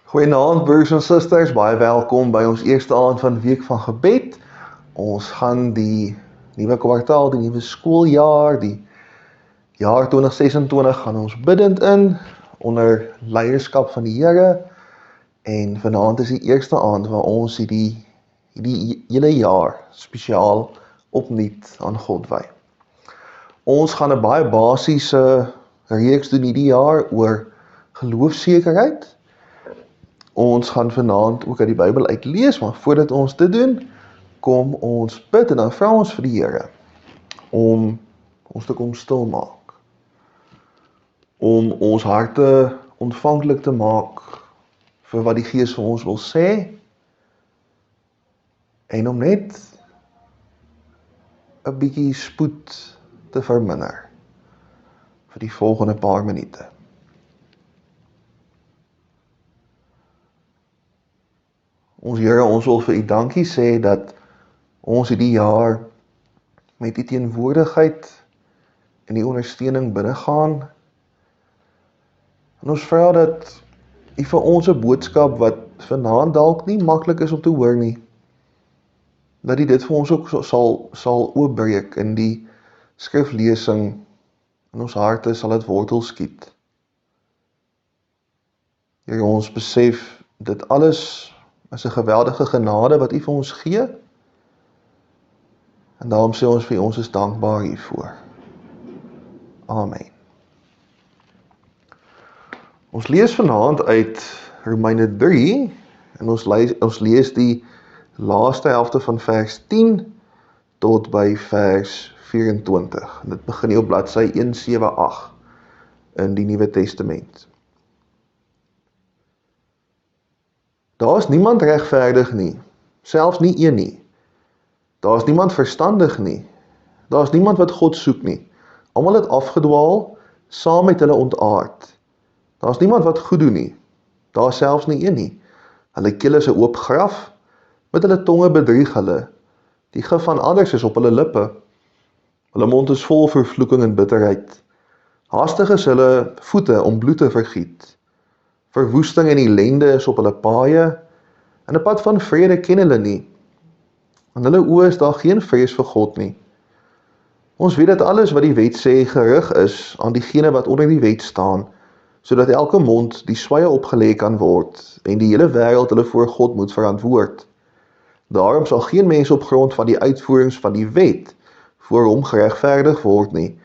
Goeienaand broers en susters, baie welkom by ons eerste aand van Week van Gebed. Ons gaan die nuwe kwartaal, die nuwe skooljaar, die jaar 2026 gaan ons bidend in, onder leierskap van die Here. En vanaand is die eerste aand waar ons hierdie hele jaar spesiaal opnuut aan God wy. Ons gaan 'n baie basiese reeks doen hierdie jaar oor geloofsekerheid. Ons gaan vanaand ook uit die Bybel uitlees, maar voordat ons dit doen, kom ons bid en dan vra ons vir die Here om ons te kom stil maak, om ons harte ontvanklik te maak vir wat die Gees vir ons wil sê, en om net 'n bietjie spoed te verminder vir die volgende paar minute. Ons Here, ons wil vir U dankie sê dat ons hierdie jaar met U teenwoordigheid en die ondersteuning binnegaan. En ons vra dat U vir ons 'n boodskap wat vanaand dalk nie maklik is om te hoor nie, dat U dit vir ons ook sal oopbreek in die skriflesing. In ons harte sal dit wortel skiet. Here, ons besef dit alles is 'n geweldige genade wat U vir ons gee. En daarom sê ons vir ons is dankbaar hiervoor. Amen. Ons lees vanaand uit Romeine 3 en ons lees die laaste helfte van vers 10 tot by vers 24. En dit begin hier op bladsy 178 in die Nuwe Testament. Daar is niemand regverdig nie, selfs nie een nie. Daar is niemand verstandig nie, daar is niemand wat God soek nie. Almal het afgedwaal, saam met hulle ontaard. Daar is niemand wat goed doen nie, daar is selfs nie een nie. Hulle keel is 'n oop graf, met hulle tonge bedrieg hulle. Die gif van ander is op hulle lippe. Hulle mond is vol vervloeking en bitterheid. Haastig is hulle voete om bloed te vergiet. Verwoesting en ellende is op hulle paaie, en 'n pad van vrede ken hulle nie. In hulle oë is daar geen vrees vir God nie. Ons weet dat alles wat die wet sê gerig is aan diegene wat onder die wet staan, sodat elke mond die swye opgelê kan word, en die hele wêreld hulle voor God moet verantwoord. Daarom sal geen mens op grond van die uitvoerings van die wet voor hom geregverdig word nie,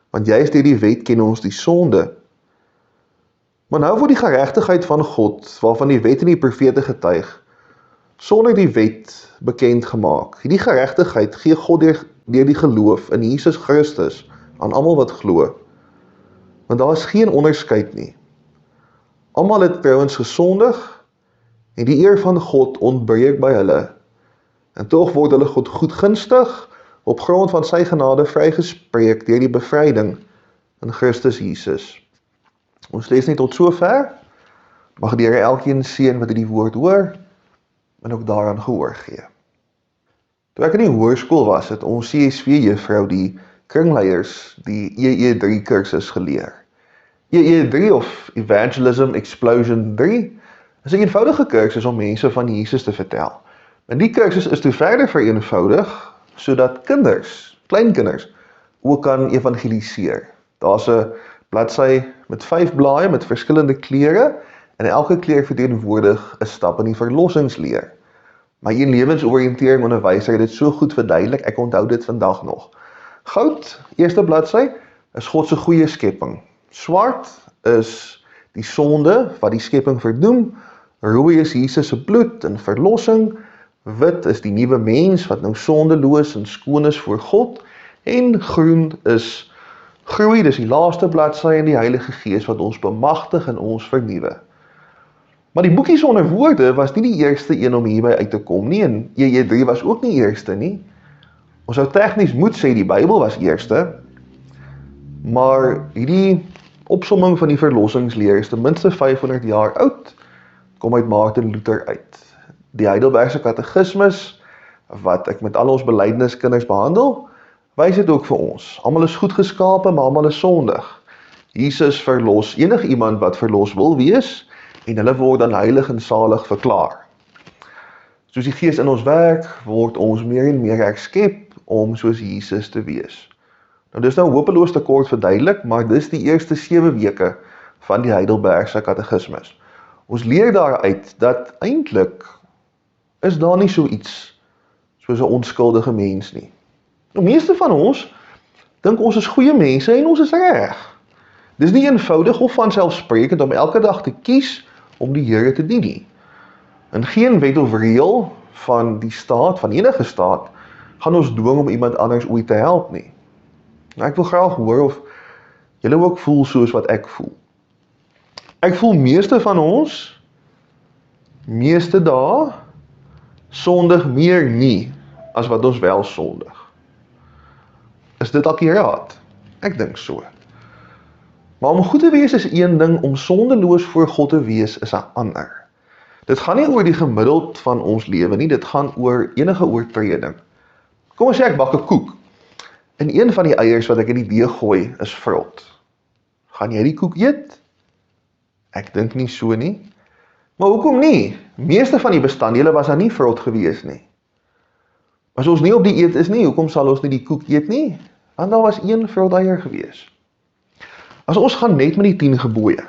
want juist deur die wet ken ons die sonde. Maar nou word die geregtigheid van God, waarvan die wet en die profete getuig, sonder die wet bekend gemaak. Hierdie geregtigheid gee God deur die geloof in Jesus Christus aan almal wat glo. Want daar is geen onderskeid nie. Almal het trouens gesondig en die eer van God ontbreek by hulle. En tog word hulle God goedgunstig op grond van sy genade vrygespreek deur die bevryding in Christus Jesus. Ons lees net tot sover. Mag die Here elkeen seën wat hierdie woord hoor en ook daaraan gehoor gee. Toe ek in die hoërskool was, het ons CSV juffrou die kringleiers die EE3 kursus geleer. EE3 of Evangelism Explosion 3 is 'n eenvoudige kursus om mense van Jesus te vertel. En die kursus is toe verder vereenvoudig sodat kleinkinders ook kan evangeliseer. Daar's 'n bladsy met 5 blaaie met verskillende kleure en elke kleur verteenwoordig 'n stap in die verlossingsleer. My een lewensoriëntering onderwyser het dit so goed verduidelik, ek onthou dit vandag nog. Goud, eerste bladsy, is God se goeie skepping. Swart is die sonde wat die skepping verdoem. Rooi is Jesus se bloed en verlossing. Wit is die nuwe mens wat nou sondeloos en skoon is voor God. En groen is groei, dis die laaste bladsy, en die Heilige Gees wat ons bemagtig en ons vernuwe. Maar die boekie sonder woorde was nie die eerste een om hierby uit te kom nie, en EE3 was ook nie eerste nie. Ons sou tegnies moet sê die Bybel was eerste, maar hierdie opsomming van die verlossingsleer is ten minste 500 jaar oud, kom uit Martin Luther uit. Die Heidelbergse Katekismus, wat ek met al ons belydenniskinders behandel, wys dit ook vir ons. Almal is goed geskape, maar almal is sondig. Jesus verlos enige iemand wat verlos wil wees, en hulle word dan heilig en salig verklaar. Soos die Gees in ons werk, word ons meer en meer herskep om soos Jesus te wees. Nou dis nou hopeloos te kort verduidelik, maar dis die eerste 7 weke van die Heidelbergse Katekismus. Ons leer daaruit dat eintlik is daar nie so iets soos 'n onskuldige mens nie. Die meeste van ons dink ons is goeie mense en ons is reg. Dis nie eenvoudig of vanselfsprekend om elke dag te kies om die Here te dien nie. En geen wet of reël van die staat, van enige staat, gaan ons dwing om iemand anders ooit te help nie. Nou, ek wil graag hoor of julle ook voel soos wat ek voel. Ek voel meeste van ons, meeste dae, sondig meer nie, as wat ons wel sondig. Is dit akkuraat? Ek dink so. Maar om goed te wees is een ding, om sondeloos voor God te wees is 'n ander. Dit gaan nie oor die gemiddeld van ons lewe nie, dit gaan oor enige oortreding. Kom ons sê ek bak 'n koek, en een van die eiers wat ek in die deeg gooi is vrot. Gaan jy die koek eet? Ek dink nie so nie. Maar hoekom nie? Meeste van die bestanddele was daar nie vrot gewees nie. As ons nie op die eet is nie, hoekom sal ons nie die koek eet nie? Want daar was een vrot eier gewees. As ons gaan net met die 10 gebooie,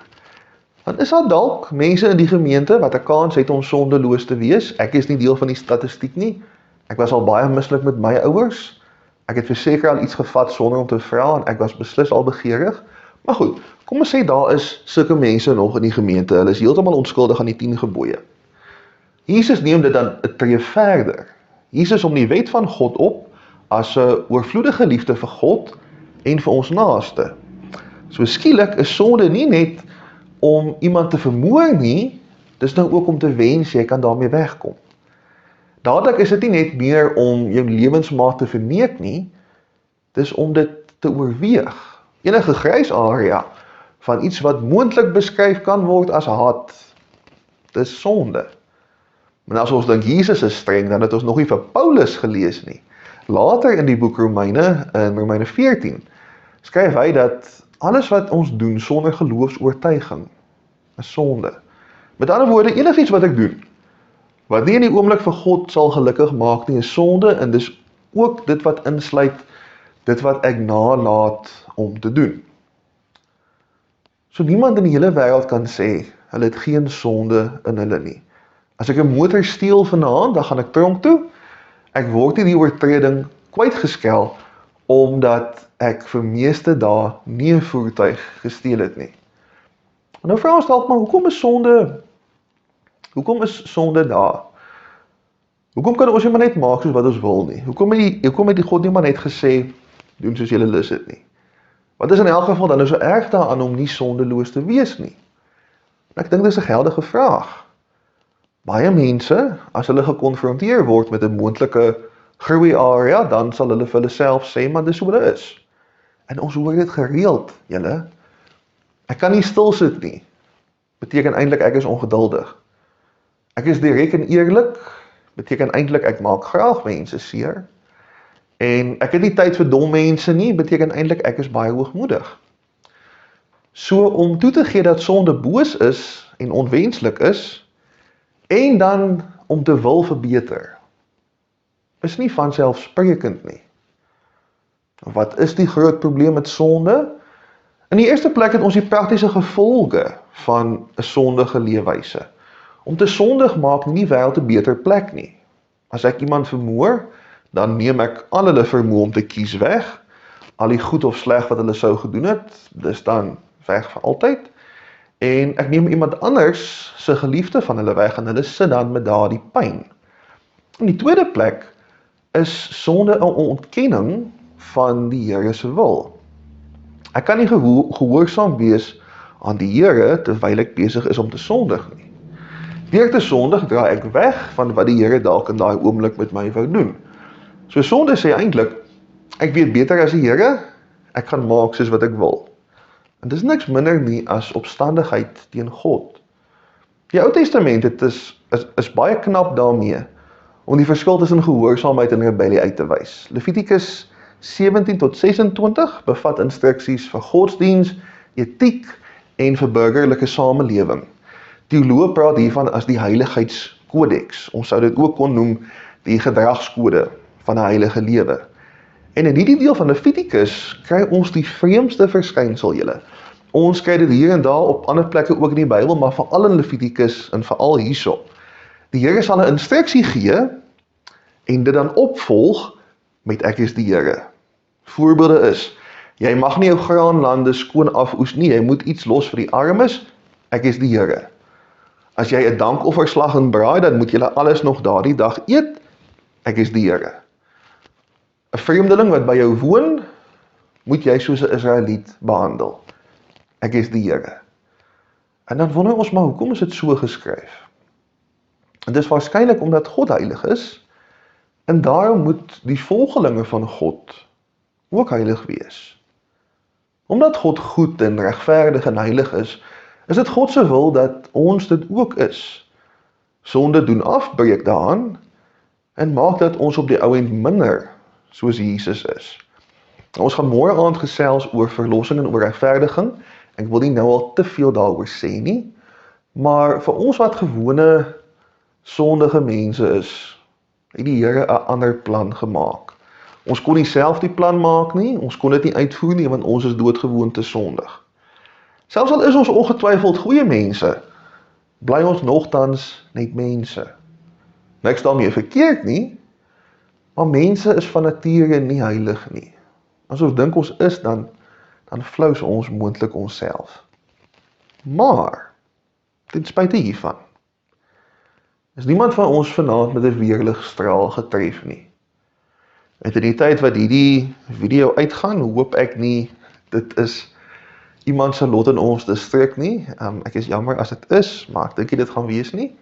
dan is daar dalk mense in die gemeente wat 'n kans het om sondeloos te wees. Ek is nie deel van die statistiek nie. Ek was al baie mislik met my ouers. Ek het verseker al iets gevat sonder om te vra en ek was beslis al begeerig. Maar goed, kom ons sê daar is sulke mense nog in die gemeente. Hulle is heeltemal onskuldig aan die 10 gebooie. Jesus neem dit dan 'n tree verder. Jesus om die wet van God op as 'n oorvloedige liefde vir God en vir ons naaste. So skielik is sonde nie net om iemand te vermoor nie, dis nou ook om te wens jy kan daarmee wegkom. Dadelik is dit nie net meer om jou lewensmaat te verneek nie, dis om dit te oorweeg. Enige grys area van iets wat moontlik beskryf kan word as haat, dis sonde. Maar as ons dink Jesus is streng, dan het ons nog nie vir Paulus gelees nie. Later in die boek Romeine, in Romeine 14, skryf hy dat alles wat ons doen sonder geloofsoortuiging is sonde. Met ander woorde, enigiets wat ek doen, wat nie in die oomblik vir God sal gelukkig maak nie, is sonde, en dis ook dit wat insluit, dit wat ek nalaat om te doen. So niemand in die hele wêreld kan sê, hulle het geen sonde in hulle nie. As ek 'n motor steel vanaand, dan gaan ek tronk toe. Ek word nie die oortreding kwytgeskel, omdat ek vir meeste dae nie 'n voertuig gesteel het nie. En nou vra ons dalk, maar hoekom is sonde daar? Hoekom kan ons nie maar net maak soos wat ons wil nie? Hoekom het die God nie maar net gesê, doen soos julle lus het nie? Wat is in elk geval dan nou so erg daaraan om nie sondeloos te wees nie? En ek dink dis 'n geldige vraag. Baie mense, as hulle gekonfronteer word met 'n moontlike groei area, dan sal hulle vir hulle self sê, maar dis hoe hulle is. En ons hoor dit gereeld, julle. Ek kan nie stil sit nie. Beteken eintlik ek is ongeduldig. Ek is direk en eerlik, beteken eintlik ek maak graag mense seer. En ek het nie tyd vir dom mense nie, beteken eintlik ek is baie hoogmoedig. So om toe te gee dat sonde boos is en onwenslik is, en dan om te wil verbeter, is nie vanselfsprekend nie. Wat is die groot probleem met sonde? In die eerste plek het ons die praktiese gevolge van 'n sondige leefwyse. Om te sondig maak nie die wêreld 'n beter plek nie. As ek iemand vermoor, dan neem ek al hulle vermoë om te kies weg. Al die goed of sleg wat hulle sou gedoen het, dis dan weg vir altyd. En ek neem iemand anders se geliefde van hulle weg en hulle sit dan met daardie pyn. In die tweede plek is sonde 'n ontkenning van die Here se wil. Ek kan nie gehoorsaam wees aan die Here terwyl ek besig is om te sondig nie. Deur te sondig draai ek weg van wat die Here dalk in daai oomblik met my wou doen. So sonde sê eintlik, ek weet beter as die Here, ek gaan maak soos wat ek wil. En dis niks minder nie as opstandigheid teen God. Die Ou Testament is baie knap daarmee om die verskil tussen gehoorsaamheid en rebellie uit te wys. Levitikus 17 tot 26 bevat instruksies vir godsdiens, etiek en vir burgerlike samelewing. Teoloë praat hiervan as die heiligheidskodex. Ons sou dit ook kon noem die gedragskode van 'n heilige lewe. En in hierdie deel van Levitikus kry ons die vreemdste verskynsel julle. Ons kry dit hier en daar op ander plekke ook in die Bybel, maar veral in Levitikus en veral hierso. Die Here sal 'n instruksie gee en dit dan opvolg met ek is die Here. Voorbeelde is, jy mag nie jou graanlande skoon afoes nie, jy moet iets los vir die armes, ek is die Here. As jy 'n dankofferslag en braai, dan moet julle alles nog daardie dag eet, ek is die Here. 'n Vreemdeling wat by jou woon, moet jy soos 'n Israeliet behandel. Ek is die Here. En dan wonder ons maar, hoekom is dit so geskryf? En dit is waarskynlik omdat God heilig is, en daarom moet die volgelinge van God ook heilig wees. Omdat God goed en regverdig en heilig is dit God se wil dat ons dit ook is. Sonde doen afbreek daaraan, en maak dat ons op die ou end minder soos Jesus is. Ons gaan môre aand gesels oor verlossing en oor regverdiging. Ek wil nie nou al te veel daaroor sê nie, maar vir ons wat gewone sondige mense is, het die Here 'n ander plan gemaak. Ons kon nie self die plan maak nie, ons kon dit nie uitvoer nie, want ons is doodgewoon te sondig. Selfs al is ons ongetwyfeld goeie mense, bly ons nogtans net mense. Niks daarmee verkeerd nie, maar mense is van nature nie heilig nie. As ons dink ons is, dan flous ons moontlik onsself. Maar, ten spyte hiervan, is niemand van ons vanaand met 'n weerligstraal getref nie. En in die tyd wat hierdie video uitgaan, hoop ek nie, dit is iemand se lot in ons distrik nie. Ek is jammer as dit is, maar ek dink nie dit gaan wees nie.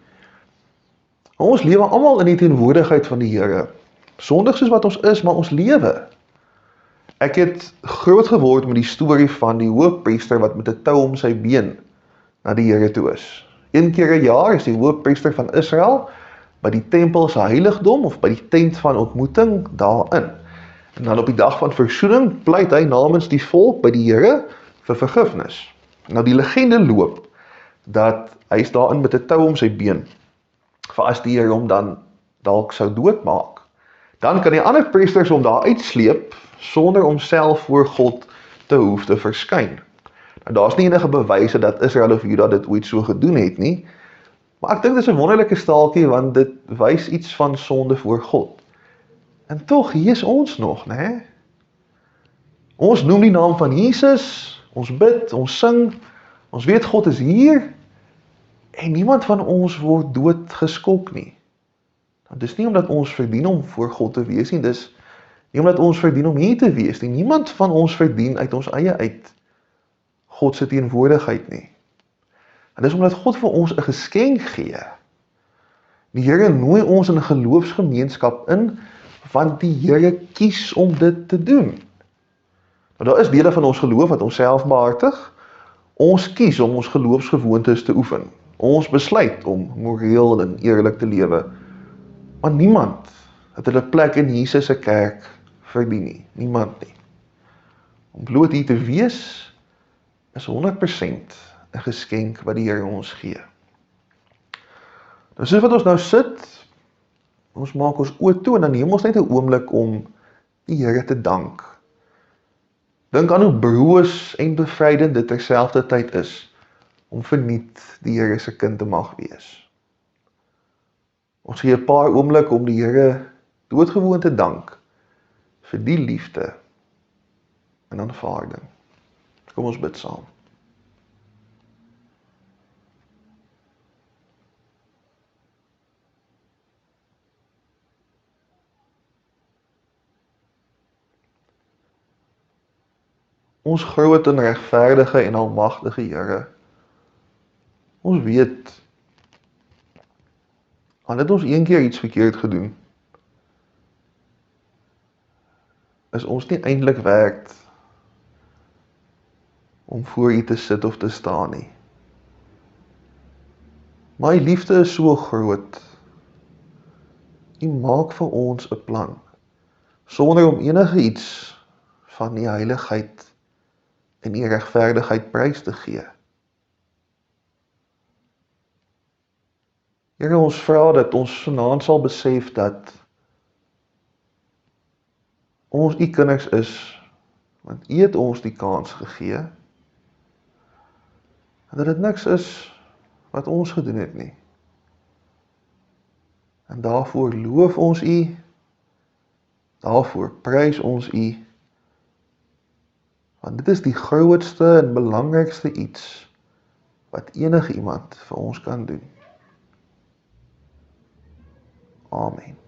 Ons lewe almal in die teenwoordigheid van die Here. Sondig soos wat ons is, maar ons lewe. Ek het groot geword met die storie van die hoofpriester wat met 'n tou om sy been na die Here toe is. Een keer 'n jaar is die hoofpriester van Israel by die tempel se heiligdom of by die tent van ontmoeting daarin. En dan op die dag van versoening pleit hy namens die volk by die Here vir vergifnis. Nou die legende loop dat hy is daarin met 'n tou om sy been, vir as die Here hom dan dalk sou doodmaak. Dan kan die ander priesters hom daar uitsleep sonder om self voor God te hoef te verskyn. Nou daar's nie enige bewyse dat Israel of Juda dit ooit so gedoen het nie, maar ek dink dit is 'n wonderlike staaltjie want dit wys iets van sonde voor God. En tog, hier is ons nog, né? Ons noem die naam van Jesus, ons bid, ons sing, ons weet God is hier, en niemand van ons word doodgeskok nie. Nou, dis nie omdat ons verdien om voor God te wees nie, dis nie omdat ons verdien om hier te wees nie. Niemand van ons verdien uit ons eie uit God se teenwoordigheid nie. En dis omdat God vir ons 'n geskenk gee. Die Here nooi ons in 'n geloofsgemeenskap in, want die Here kies om dit te doen. Nou, daar is dele van ons geloof wat ons self behartig. Ons kies om ons geloofsgewoontes te oefen. Ons besluit om moreel en eerlik te lewe. Maar niemand het 'n plek in Jesus se kerk verdien nie. Niemand nie. Om bloot hier te wees is 100% 'n geskenk wat die Here ons gee. Nou soos wat ons nou sit, ons maak ons oë toe en dan neem ons net 'n oomblik om die Here te dank. Dink aan hoe broos en bevrydend dit terselfdertyd is om verniet die Here se kind te mag wees. Ons gee 'n paar oomblik om die Here doodgewoon te dank vir die liefde en aanvaarding. Kom ons bid saam. Ons groot en regverdige en almagtige Here, ons weet, al het ons een keer iets verkeerd gedoen, is ons nie eintlik werd om voor U te sit of te staan nie. Maar U liefde is so groot. U maak vir ons 'n plan, sonder om enige iets van U heiligheid en U regverdigheid prys te gee. Here, ons vra dat ons vanaand sal besef dat ons u kinders is, want u het ons die kans gegee, en dat dit niks is wat ons gedoen het nie. En daarvoor loof ons u, daarvoor prys ons u, want dit is die grootste en belangrikste iets wat enige iemand vir ons kan doen. Amen.